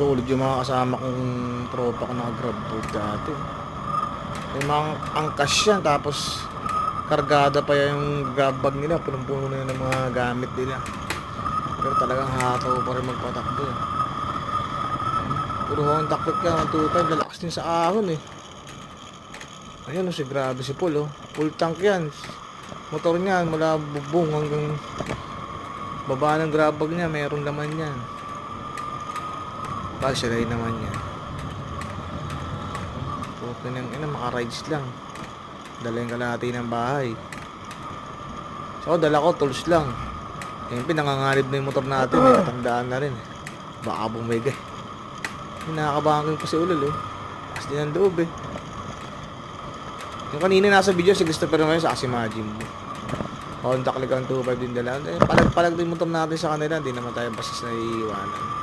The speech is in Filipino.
Solid yung mga kasama kong tropa ko naka-grab boat dati. May mga angkas yan, tapos kargada pa yung grab bag nila, punong-puno na ng mga gamit nila. Pero talagang hataw pa rin magpatakbo eh. Puro hong takot ka, 125, lalakas din sa ahon eh. Ayan o, grabe si Paul oh. Full tank yan. Motor niya mula bubong hanggang baba ng grab bag niya, mayroong laman yan. Pasyaray naman yan. Okay nang maka-rides lang. Dala yung kalahati ng bahay. So dala ko tools lang. Yung pinanganganib na yung motor natin, may katandaan na rin. Baka bumigay. Nakakabangang pa si Ulol oh. Kasi din ang loob eh. Yung kanina nasa video si Christopher ngayon sa Asimajim. Honda Click 25 din dala. Palag-palag din motor natin sa kanila. Hindi naman tayo basis na iiwanan.